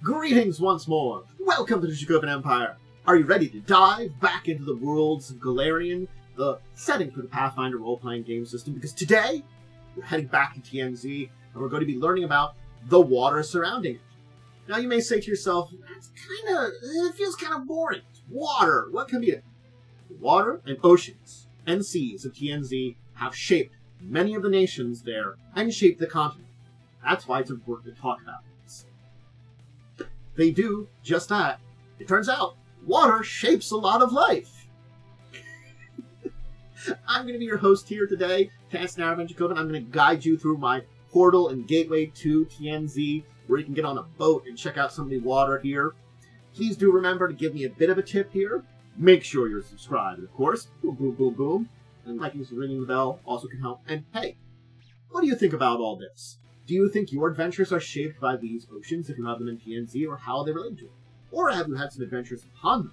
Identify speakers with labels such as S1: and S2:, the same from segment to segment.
S1: Greetings once more! Welcome to the Dracovin Empire! Are you ready to dive back into the worlds of Golarion, the setting for the Pathfinder role-playing game system? Because today, we're heading back to Tian Xia, and we're going to be learning about the water surrounding it. Now you may say to yourself, it feels kind of boring. It's water, what can be it? Water and oceans and seas of Tian Xia have shaped many of the nations there and shaped the continent. That's why it's important to talk about this. They do just that. It turns out, water shapes a lot of life. I'm going to be your host here today, Tian Xia. I'm going to guide you through my portal and gateway to Tian Xia, where you can get on a boat and check out some of the water here. Please do remember to give me a bit of a tip here. Make sure you're subscribed, of course. Boom, boom, boom, boom. And liking and ringing the bell also can help. And hey, what do you think about all this? Do you think your adventures are shaped by these oceans if you have them in Tian Xia, or how they relate to it? Or have you had some adventures upon them?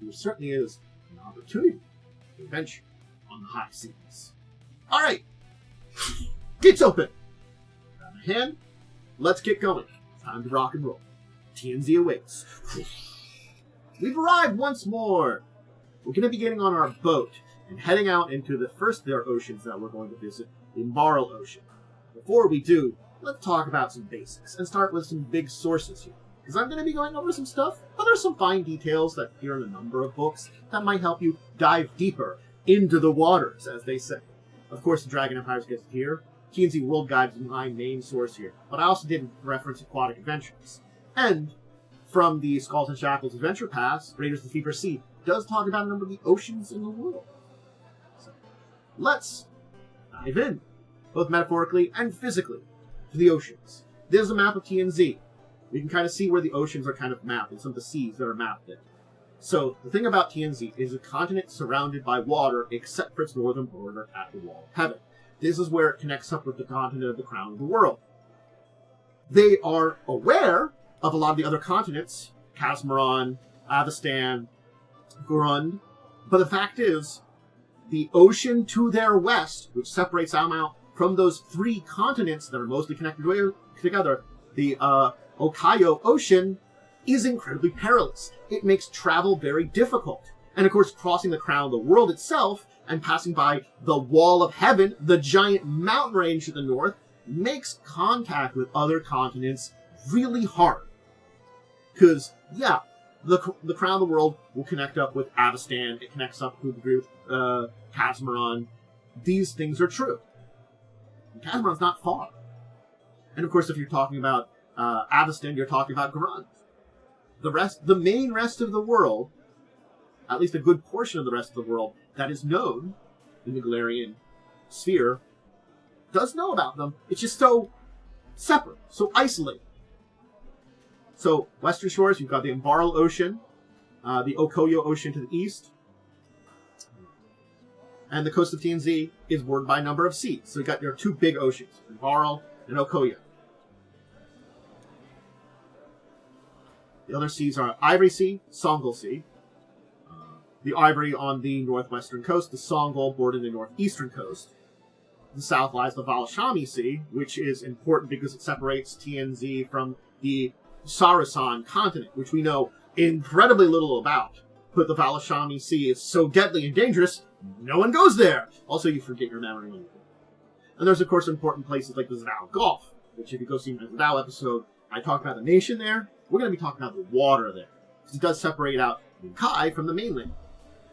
S1: There certainly is an opportunity to adventure on the high seas. Alright, gates open! Grab my hand, let's get going. It's time to rock and roll. Tian Xia awaits. We've arrived once more! We're going to be getting on our boat and heading out into the first of our oceans that we're going to visit, the Embaral Ocean. Before we do, let's talk about some basics and start with some big sources here. Because I'm going to be going over some stuff, but there's some fine details that appear in a number of books that might help you dive deeper into the waters, as they say. Of course, the Dragon Empire's Gazetteer, Tian Xia World Guide is my main source here, but I also did reference Aquatic Adventures. And from the Skulls and Shackles Adventure Pass, Raiders of the Fever Sea does talk about a number of the oceans in the world. So, let's dive in, both metaphorically and physically, to the oceans. This is a map of Tian Xia. We can kind of see where the oceans are kind of mapped, and some of the seas that are mapped in. So, the thing about Tian Xia is a continent surrounded by water, except for its northern border at the Wall of Heaven. This is where it connects up with the continent of the Crown of the World. They are aware of a lot of the other continents, Casmaron, Avestan, Grund, but the fact is, the ocean to their west, which separates them out from those three continents that are mostly connected together, the Okaiyo Ocean, is incredibly perilous. It makes travel very difficult. And of course, crossing the Crown of the World itself and passing by the Wall of Heaven, the giant mountain range to the north, makes contact with other continents really hard. Because, yeah, the Crown of the World will connect up with Avestan, it connects up with Casmaron. These things are true. Casmaron's not far. And of course, if you're talking about Avestan, you're talking about Grund. The main rest of the world, at least a good portion of the rest of the world that is known in the Golarion sphere, does know about them. It's just so separate, so isolated. So, western shores, you've got the Embaral Ocean, the Okaiyo Ocean to the east, and the coast of Tian Xia is bordered by a number of seas. So you've got your two big oceans, Embaral and Okaiyo. The other seas are Ivory Sea, Songil Sea. The Ivory on the northwestern coast, the Songil bordering the northeastern coast. The south lies the Valashmai Sea, which is important because it separates Tian Xia from the Sarasan continent, which we know incredibly little about. But the Valashmai Sea is so deadly and dangerous, no one goes there. Also, you forget your memory when you go. And there's, of course, important places like the Xidao Gulf, which if you go see my Xidao episode, I talk about the nation there. We're going to be talking about the water there, because it does separate out Kai from the mainland.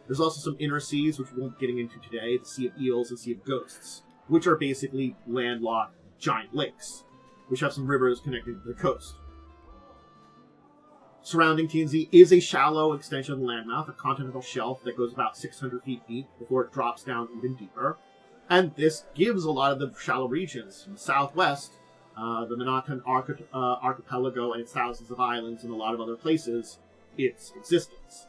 S1: There's also some inner seas, which we won't be getting into today, the Sea of Eels and Sea of Ghosts, which are basically landlocked giant lakes, which have some rivers connected to the coast. Surrounding Tian Xia is a shallow extension of the landmass, a continental shelf that goes about 600 feet deep before it drops down even deeper. And this gives a lot of the shallow regions in the southwest, the Manhattan archipelago and its thousands of islands and a lot of other places, its existence.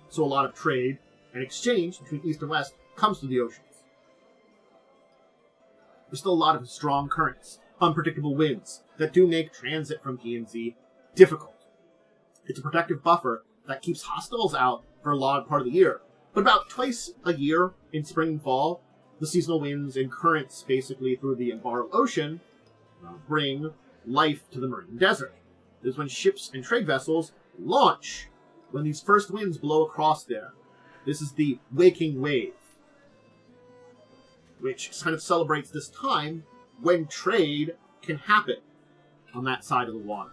S1: So a lot of trade and exchange between east and west comes through the oceans. There's still a lot of strong currents, unpredictable winds, that do make transit from Tian Xia difficult. It's a protective buffer that keeps hostiles out for a lot of part of the year. But about twice a year, in spring and fall, the seasonal winds and currents basically through the Embaral Ocean bring life to the marine desert. This is when ships and trade vessels launch, when these first winds blow across there. This is the waking wave, which kind of celebrates this time when trade can happen on that side of the water.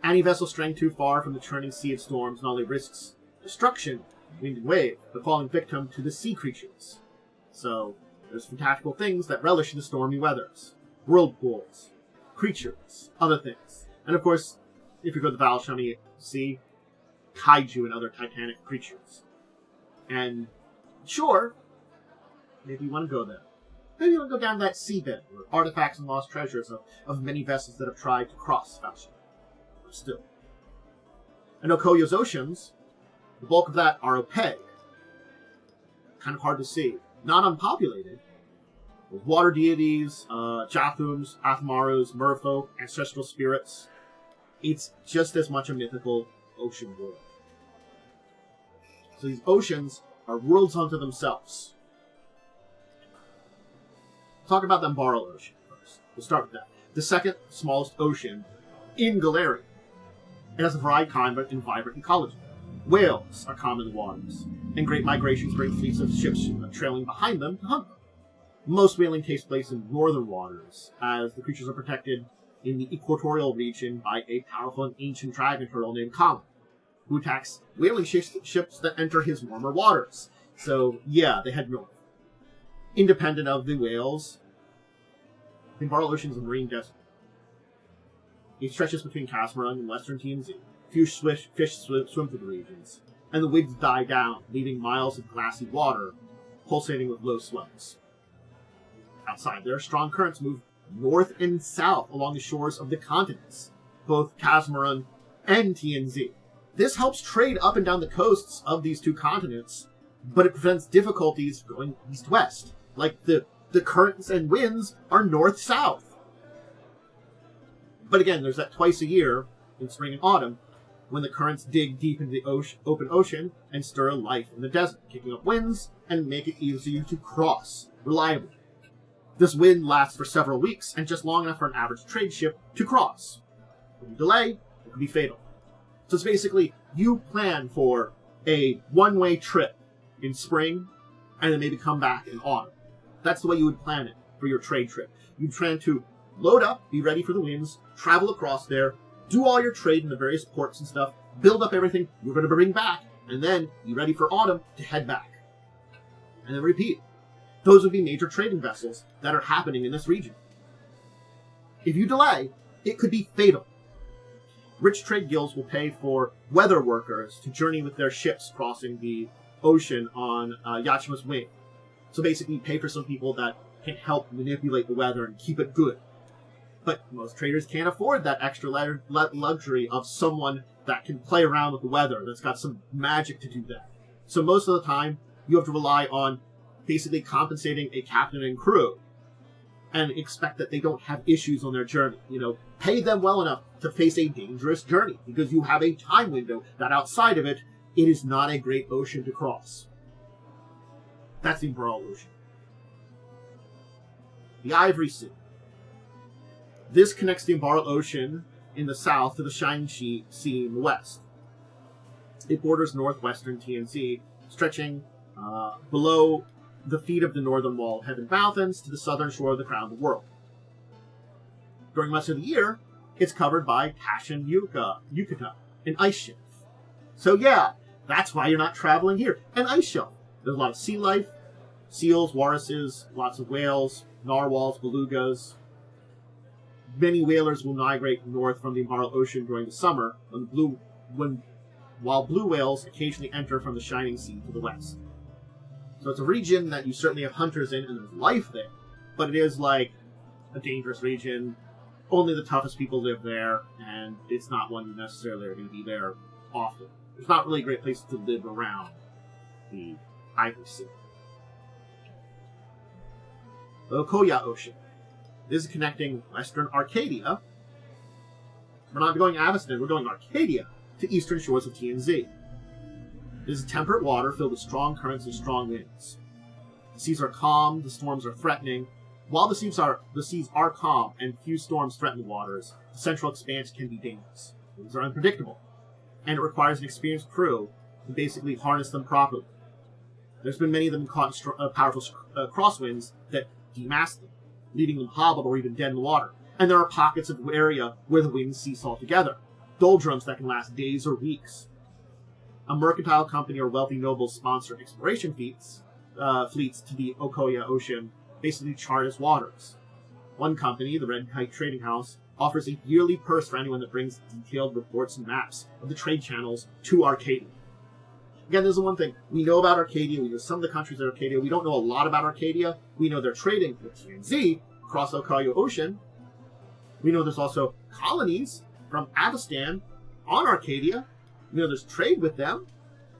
S1: Any vessel straying too far from the churning sea of storms not only risks destruction, wind and wave, but falling victim to the sea creatures. So, there's fantastical things that relish in the stormy weathers. Whirlpools, creatures, other things. And of course, if you go to the Valashmai Sea, kaiju and other titanic creatures. And, sure, maybe you want to go there. Maybe you want to go down that seabed, where artifacts and lost treasures of many vessels that have tried to cross Valashmai. Still. And Okaiyo's oceans, the bulk of that are opaque. Kind of hard to see. Not unpopulated. With water deities, Jathums, Athmarus, merfolk, ancestral spirits. It's just as much a mythical ocean world. So these oceans are worlds unto themselves. Talk about the Embaral Ocean first. We'll start with that. The second smallest ocean in Golarion. It has a varied climate and vibrant ecology. Whales are common in the waters, and great migrations bring fleets of ships trailing behind them to hunt them. Most whaling takes place in northern waters, as the creatures are protected in the equatorial region by a powerful and ancient dragon turtle named Kama, who attacks whaling ships that enter his warmer waters. So, yeah, they head north. Independent of the whales, the Embaral Ocean is a marine desert. It stretches between Casmaran and western TNZ. Few fish swim through the regions, and the winds die down, leaving miles of glassy water pulsating with low swells. Outside there, strong currents move north and south along the shores of the continents, both Casmaran and TNZ. This helps trade up and down the coasts of these two continents, but it prevents difficulties going east-west, like the currents and winds are north-south. But again, there's that twice a year, in spring and autumn, when the currents dig deep into the open ocean and stir life in the desert, kicking up winds and make it easier to cross reliably. This wind lasts for several weeks and just long enough for an average trade ship to cross. When you delay, it can be fatal. So it's basically, you plan for a one-way trip in spring and then maybe come back in autumn. That's the way you would plan it for your trade trip. You'd plan to load up, be ready for the winds, travel across there, do all your trade in the various ports and stuff, build up everything you're going to bring back, and then be ready for autumn to head back. And then repeat. Those would be major trading vessels that are happening in this region. If you delay, it could be fatal. Rich trade guilds will pay for weather workers to journey with their ships crossing the ocean on Yachima's wing. So basically pay for some people that can help manipulate the weather and keep it good. But most traders can't afford that extra luxury of someone that can play around with the weather, that's got some magic to do that. So most of the time, you have to rely on basically compensating a captain and crew and expect that they don't have issues on their journey. You know, pay them well enough to face a dangerous journey because you have a time window that outside of it, it is not a great ocean to cross. That's the Embaral Ocean. The Ivory Sea. This connects the Embaral Ocean in the south to the Shining Sea in the west. It borders northwestern TNZ, stretching below the feet of the northern wall of Heaven Mountains to the southern shore of the Crown of the World. During much of the year, it's covered by Tashin Yukata, an ice shelf. So yeah, that's why you're not traveling here. An ice shelf. There's a lot of sea life, seals, walruses, lots of whales, narwhals, belugas. Many whalers will migrate north from the Embaral Ocean during the summer, while blue whales occasionally enter from the Shining Sea to the west. So it's a region that you certainly have hunters in, and there's life there, but it is like a dangerous region. Only the toughest people live there, and it's not one you necessarily are going to be there often. It's not really a great place to live around the Ivory Sea. The Okaiyo Ocean. This is connecting western Arcadia. We're not going Aveston, we're going Arcadia to eastern shores of TNZ. This is temperate water filled with strong currents and strong winds. The seas are calm, the storms are threatening, While the seas are calm and few storms threaten the waters, the central expanse can be dangerous. Things are unpredictable, and it requires an experienced crew to basically harness them properly. There's been many of them caught in powerful crosswinds that demast them, leaving them hobbled or even dead in the water. And there are pockets of area where the winds cease altogether, doldrums that can last days or weeks. A mercantile company or wealthy nobles sponsor exploration fleets to the Okaiyo Ocean, basically chart its waters. One company, the Red Kite Trading House, offers a yearly purse for anyone that brings detailed reports and maps of the trade channels to Arcadia. Again, there's the one thing. We know about Arcadia. We know some of the countries in Arcadia. We don't know a lot about Arcadia. We know they're trading with Tian Xia across the Okaiyo Ocean. We know there's also colonies from Avestan on Arcadia. We know there's trade with them.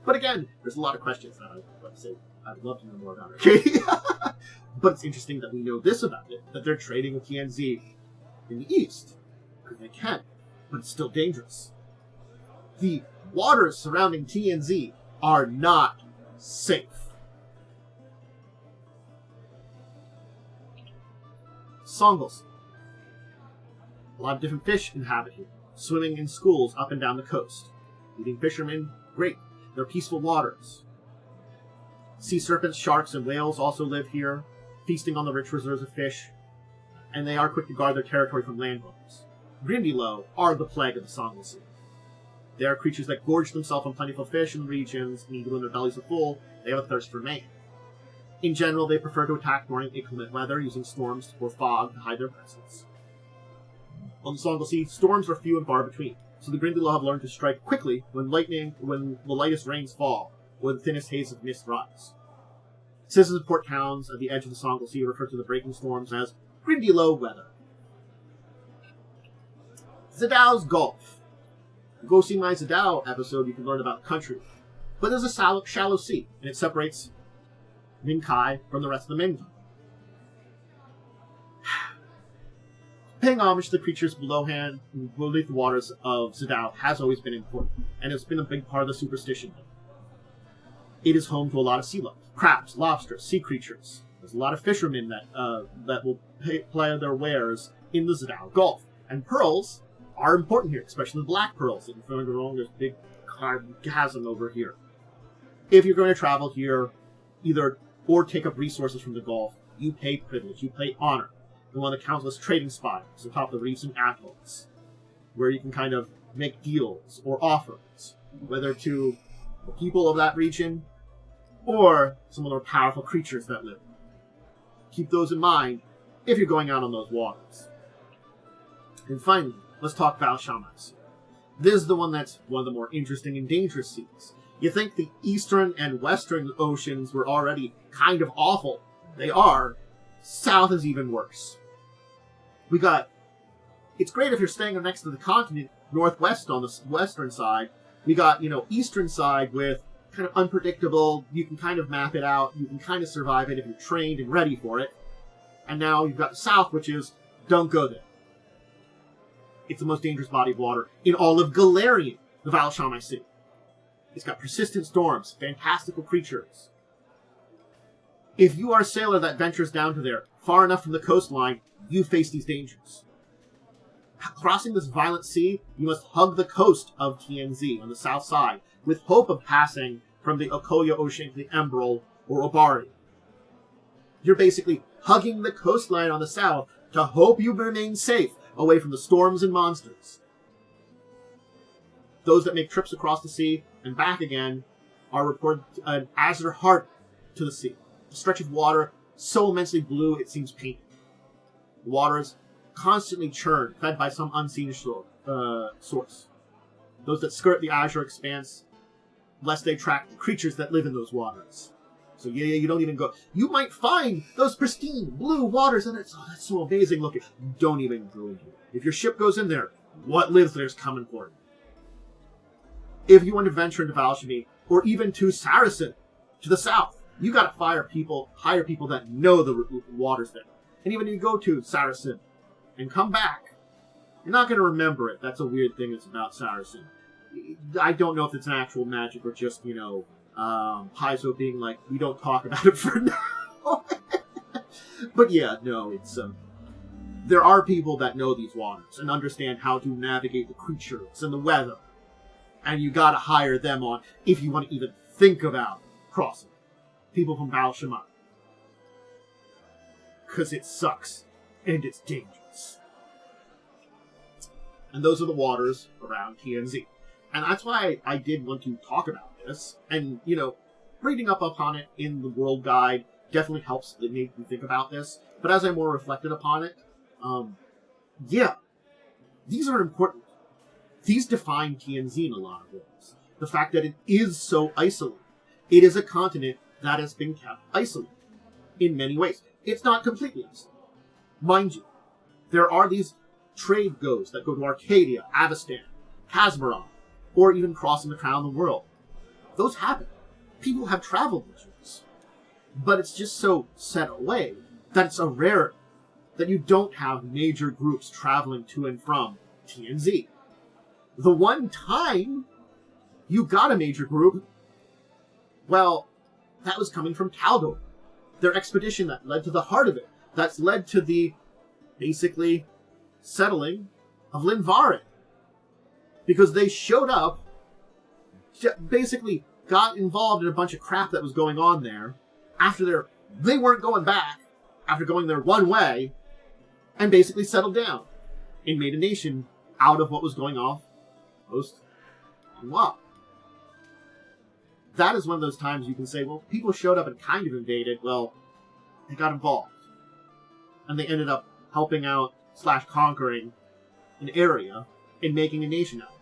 S1: But again, there's a lot of questions that I'd like to say. I'd love to know more about Arcadia. But it's interesting that we know this about it, that they're trading with Tian Xia in the east. Because they can, but it's still dangerous. The waters surrounding Tian Xia are not safe. Songil. A lot of different fish inhabit here, swimming in schools up and down the coast. Eating fishermen, great. They're peaceful waters. Sea serpents, sharks, and whales also live here, feasting on the rich reserves of fish, and they are quick to guard their territory from landlubbers. Grindylow are the plague of the Songil Sea. They are creatures that gorge themselves on plentiful fish in the regions, and even when their bellies are full, they have a thirst for man. In general, they prefer to attack during inclement weather, using storms or fog to hide their presence. On the Songil Sea, storms are few and far between, so the Grindylow have learned to strike quickly when the lightest rains fall, or the thinnest haze of mist rise. Citizens of port towns at the edge of the Songil Sea refer to the breaking storms as Grindylow weather. Xidao's Gulf. Go see my Xidao episode, you can learn about the country. But there's a shallow sea, and it separates Minkai from the rest of the Mingdom. Paying homage to the creatures beneath the waters of Xidao has always been important, and it's been a big part of the superstition. It is home to a lot of sea life. Crabs, lobsters, sea creatures. There's a lot of fishermen that will ply their wares in the Xidao Gulf. And pearls are important here, especially the black pearls. If you're going wrong, there's a big chasm over here. If you're going to travel here, or take up resources from the Gulf, you pay privilege, you pay honor. And one of the countless trading spots atop the reefs and atolls, where you can kind of make deals or offers, whether to the people of that region or some of the more powerful creatures that live. Keep those in mind if you're going out on those waters. And finally, let's talk Valashmai. This is the one that's one of the more interesting and dangerous seas. You think the eastern and western oceans were already kind of awful. They are. South is even worse. It's great if you're staying next to the continent, northwest on the western side. We got, eastern side with kind of unpredictable, you can kind of map it out, you can kind of survive it if you're trained and ready for it. And now you've got the south, which is, don't go there. It's the most dangerous body of water in all of Golarion, the Valashmai Sea. It's got persistent storms, fantastical creatures. If you are a sailor that ventures down to there, far enough from the coastline, you face these dangers. Crossing this violent sea, you must hug the coast of Tian Xia on the south side, with hope of passing from the Okaiyo Ocean to the Embaral or Ivory. You're basically hugging the coastline on the south to hope you remain safe away from the storms and monsters. Those that make trips across the sea and back again are reported as their heart to the sea. A stretch of water so immensely blue it seems painted. The water is constantly churned, fed by some unseen source. Those that skirt the azure expanse, lest they attract the creatures that live in those waters. So you don't even go. You might find those pristine blue waters, and that's so amazing looking. Don't even go in here. If your ship goes in there, what lives there is coming for you. If you want to venture into Valashmai, or even to Saracen, to the south, you got to hire people that know the waters there. And even if you go to Saracen and come back, you're not going to remember it. That's a weird thing that's about Saracen. I don't know if it's an actual magic or just, Paizo being like, we don't talk about it for now. But yeah, no, it's there are people that know these waters and understand how to navigate the creatures and the weather. And you gotta hire them on if you want to even think about crossing. People from Valashmai. Because it sucks. And it's dangerous. And those are the waters around TNZ. And that's why I did want to talk about this. And, reading up upon it in the World Guide definitely helps make me think about this. But as I more reflected upon it, yeah, these are important. These define TNZ in a lot of ways. The fact that it is so isolated. It is a continent that has been kept isolated in many ways. It's not completely isolated. Mind you, there are these trade goes that go to Arcadia, Avestan, Casmaron, or even crossing the crown of the world. Those happen. People have traveled those routes. But it's just so set away that it's a rarity that you don't have major groups traveling to and from TNZ. The one time you got a major group, well, that was coming from Taldor. Their expedition that led to the heart of it. That's led to the, basically, settling of Linvarin. Because they showed up, basically got involved in a bunch of crap that was going on there, after they weren't going back, after going their one way, and basically settled down, and made a nation out of what was going on post-Wow. That is one of those times you can say, well, people showed up and kind of invaded. Well, they got involved. And they ended up helping out / conquering an area and making a nation out of it.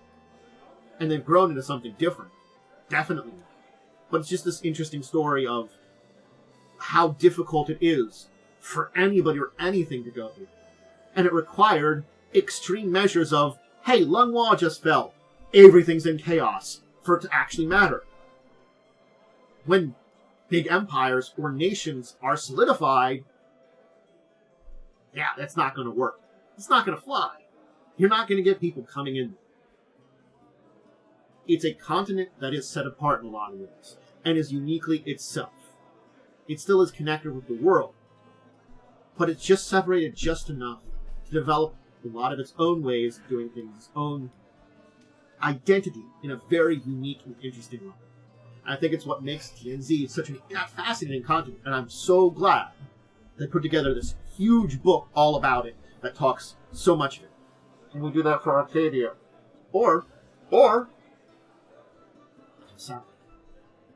S1: And they've grown into something different. Definitely. But it's just this interesting story of how difficult it is for anybody or anything to go through. And it required extreme measures of, hey, Lungwa just fell. Everything's in chaos for it to actually matter. When big empires or nations are solidified, yeah, that's not going to work. It's not going to fly. You're not going to get people coming in. It's a continent that is set apart in a lot of ways, and is uniquely itself. It still is connected with the world, but it's just separated just enough to develop a lot of its own ways of doing things, its own identity in a very unique and interesting way. I think it's what makes TNZ such a fascinating continent, and I'm so glad they put together this huge book all about it that talks so much of it. And we do that for Arcadia. Or,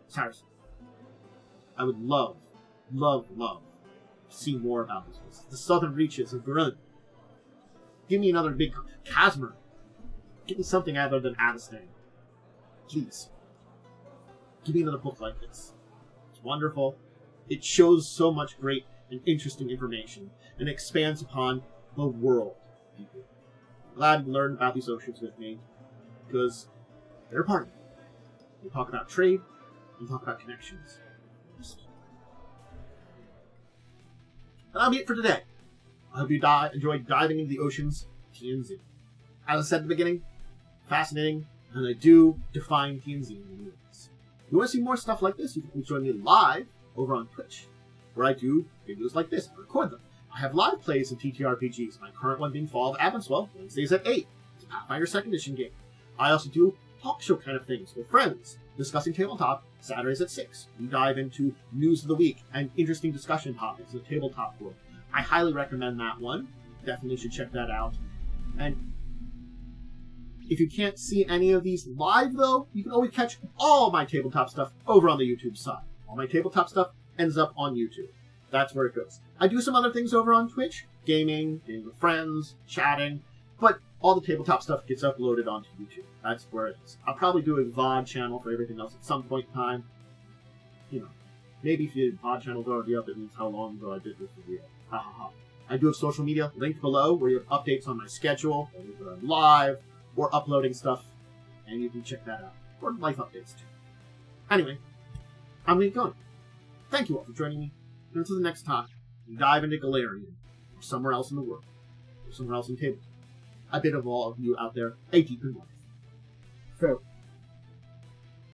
S1: Cyrus. I would love to see more about this place. The southern reaches of Garun. Give me another big Casmer. Give me something other than Avestan. Please. Give me another book like this. It's wonderful. It shows so much great and interesting information and expands upon the world. People. Glad you learned about these oceans with me because they're part of it. We talk about trade, we talk about connections. That'll be it for today. I hope you enjoyed diving into the oceans TNZ. As I said at the beginning, fascinating, and I do define TNZ in many ways. If you want to see more stuff like this, you can join me live over on Twitch, where I do videos like this. I record them. I have live plays of TTRPGs, my current one being Fall of Abenswell, Wednesdays at 8. It's a Pathfinder 2nd Edition game. I also do talk show kind of things with friends, discussing tabletop, Saturdays at 6. We dive into news of the week and interesting discussion topics in the tabletop world. I highly recommend that one. Definitely should check that out. And if you can't see any of these live, though, you can always catch all my tabletop stuff over on the YouTube side. All my tabletop stuff ends up on YouTube. That's where it goes. I do some other things over on Twitch, gaming with friends, chatting, but all the tabletop stuff gets uploaded onto YouTube. That's where it is. I'll probably do a VOD channel for everything else at some point in time. Maybe if your VOD channel's already up, it means how long ago I did this video. Ha ha ha. I do have social media linked below where you have updates on my schedule, whether I'm live or uploading stuff, and you can check that out. Or life updates too. Anyway, I'm going to go. Thank you all for joining me. And until the next time, we dive into Golarion, or somewhere else in the world, or somewhere else in tabletop. I bid of all of you out there a deep and life. Farewell.